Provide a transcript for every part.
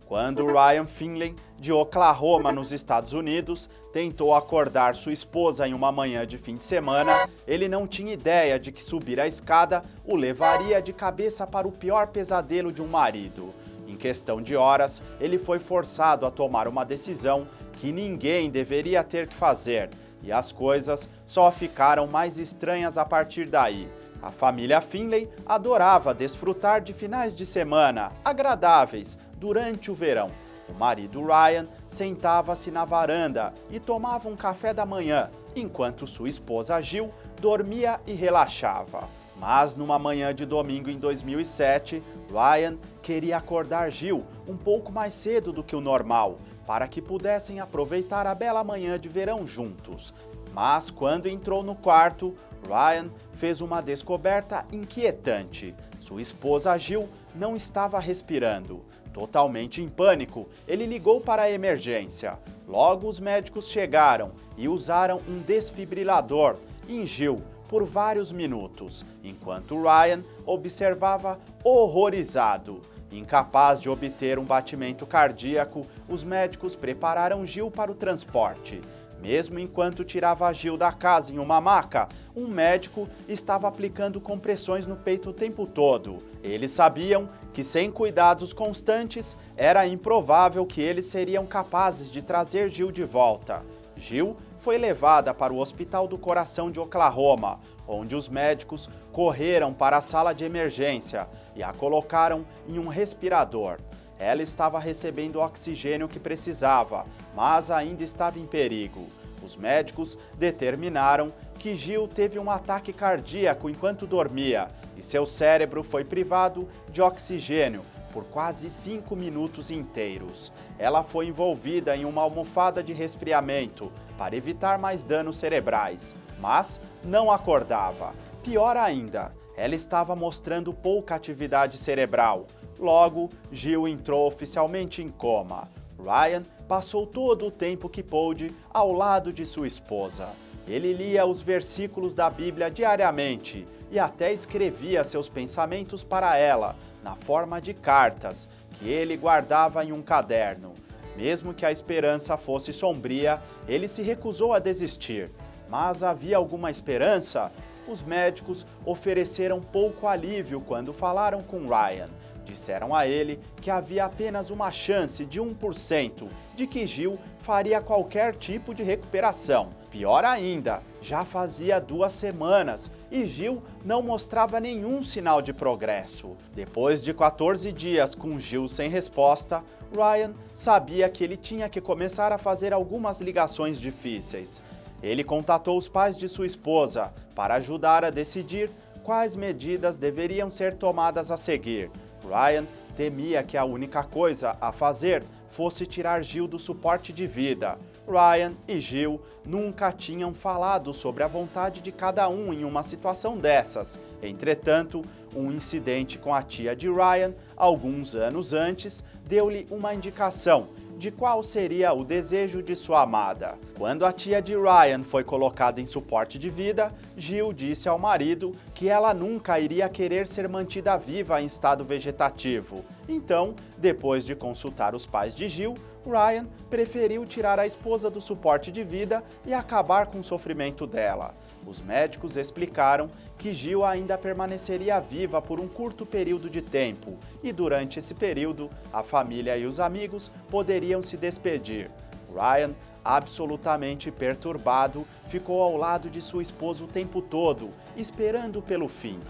Quando Ryan Finley, de Oklahoma, nos Estados Unidos, tentou acordar sua esposa em uma manhã de fim de semana, ele não tinha ideia de que subir a escada o levaria de cabeça para o pior pesadelo de um marido. Em questão de horas, ele foi forçado a tomar uma decisão que ninguém deveria ter que fazer, e as coisas só ficaram mais estranhas a partir daí. A família Finley adorava desfrutar de finais de semana agradáveis durante o verão. O marido Ryan sentava-se na varanda e tomava um café da manhã, enquanto sua esposa Jill dormia e relaxava. Mas numa manhã de domingo em 2007, Ryan queria acordar Jill um pouco mais cedo do que o normal, para que pudessem aproveitar a bela manhã de verão juntos. Mas quando entrou no quarto, Ryan fez uma descoberta inquietante. Sua esposa Jill não estava respirando. Totalmente em pânico, ele ligou para a emergência. Logo os médicos chegaram e usaram um desfibrilador em Jill por vários minutos, enquanto Ryan observava horrorizado. Incapaz de obter um batimento cardíaco, os médicos prepararam Jill para o transporte. Mesmo enquanto tirava Jill da casa em uma maca, um médico estava aplicando compressões no peito o tempo todo. Eles sabiam que sem cuidados constantes, era improvável que eles seriam capazes de trazer Jill de volta. Jill foi levada para o Hospital do Coração de Oklahoma, onde os médicos correram para a sala de emergência e a colocaram em um respirador. Ela estava recebendo o oxigênio que precisava, mas ainda estava em perigo. Os médicos determinaram que Jill teve um ataque cardíaco enquanto dormia e seu cérebro foi privado de oxigênio por quase 5 minutos inteiros. Ela foi envolvida em uma almofada de resfriamento para evitar mais danos cerebrais, mas não acordava. Pior ainda, ela estava mostrando pouca atividade cerebral. Logo, Jill entrou oficialmente em coma. Ryan passou todo o tempo que pôde ao lado de sua esposa. Ele lia os versículos da Bíblia diariamente e até escrevia seus pensamentos para ela, na forma de cartas, que ele guardava em um caderno. Mesmo que a esperança fosse sombria, ele se recusou a desistir. Mas havia alguma esperança? Os médicos ofereceram pouco alívio quando falaram com Ryan. Disseram a ele que havia apenas uma chance de 1% de que Jill faria qualquer tipo de recuperação. Pior ainda, já fazia 2 semanas e Jill não mostrava nenhum sinal de progresso. Depois de 14 dias com Jill sem resposta, Ryan sabia que ele tinha que começar a fazer algumas ligações difíceis. Ele contatou os pais de sua esposa para ajudar a decidir quais medidas deveriam ser tomadas a seguir. Ryan temia que a única coisa a fazer fosse tirar Jill do suporte de vida. Ryan e Jill nunca tinham falado sobre a vontade de cada um em uma situação dessas. Entretanto, um incidente com a tia de Ryan, alguns anos antes, deu-lhe uma indicação de qual seria o desejo de sua amada. Quando a tia de Ryan foi colocada em suporte de vida, Jill disse ao marido que ela nunca iria querer ser mantida viva em estado vegetativo. Então, depois de consultar os pais de Jill, Ryan preferiu tirar a esposa do suporte de vida e acabar com o sofrimento dela. Os médicos explicaram que Jill ainda permaneceria viva por um curto período de tempo e durante esse período a família e os amigos poderiam se despedir. Ryan, absolutamente perturbado, ficou ao lado de sua esposa o tempo todo, esperando pelo fim.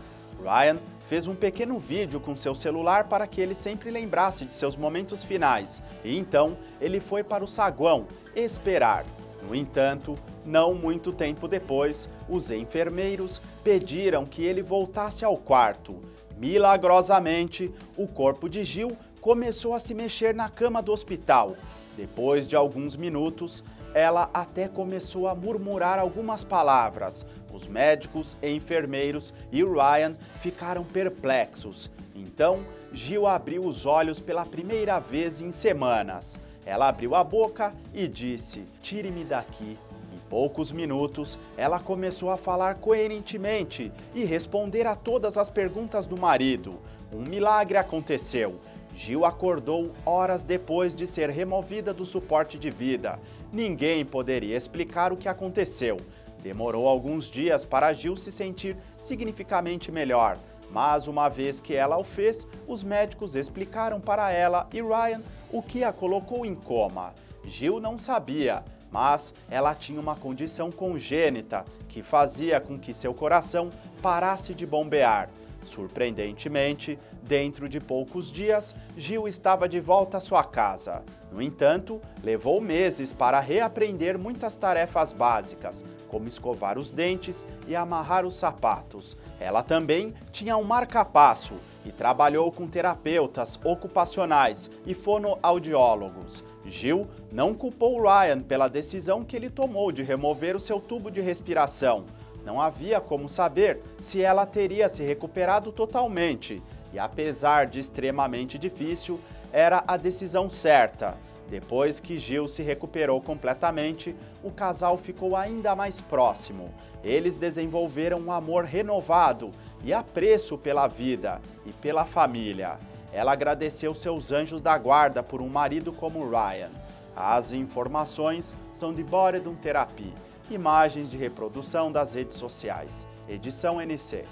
Ryan fez um pequeno vídeo com seu celular para que ele sempre lembrasse de seus momentos finais, e então ele foi para o saguão esperar. No entanto, não muito tempo depois, os enfermeiros pediram que ele voltasse ao quarto. Milagrosamente, o corpo de Jill começou a se mexer na cama do hospital. Depois de alguns minutos, ela até começou a murmurar algumas palavras. Os médicos, enfermeiros e Ryan ficaram perplexos. Então, Jill abriu os olhos pela primeira vez em semanas. Ela abriu a boca e disse: "Tire-me daqui." Em poucos minutos, ela começou a falar coerentemente e responder a todas as perguntas do marido. um milagre aconteceu. Gil acordou horas depois de ser removida do suporte de vida. Ninguém poderia explicar o que aconteceu. Demorou alguns dias para Gil se sentir significativamente melhor, mas uma vez que ela o fez, os médicos explicaram para ela e Ryan o que a colocou em coma. Gil não sabia, mas ela tinha uma condição congênita que fazia com que seu coração parasse de bombear. Surpreendentemente, dentro de poucos dias, Gil estava de volta à sua casa. No entanto, levou meses para reaprender muitas tarefas básicas, como escovar os dentes e amarrar os sapatos. Ela também tinha um marca-passo e trabalhou com terapeutas ocupacionais e fonoaudiólogos. Gil não culpou Ryan pela decisão que ele tomou de remover o seu tubo de respiração. Não havia como saber se ela teria se recuperado totalmente, e apesar de extremamente difícil, era a decisão certa. Depois que Gil se recuperou completamente, o casal ficou ainda mais próximo. Eles desenvolveram um amor renovado e apreço pela vida e pela família. Ela agradeceu seus anjos da guarda por um marido como Ryan. As informações são de Boredom Therapy. Imagens de reprodução das redes sociais. Edição NC.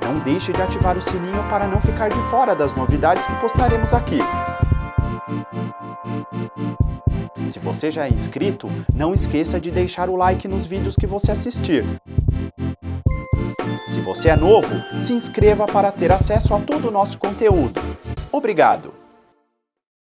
Não deixe de ativar o sininho para não ficar de fora das novidades que postaremos aqui. Se você já é inscrito, não esqueça de deixar o like nos vídeos que você assistir. Se você é novo, se inscreva para ter acesso a todo o nosso conteúdo. Obrigado!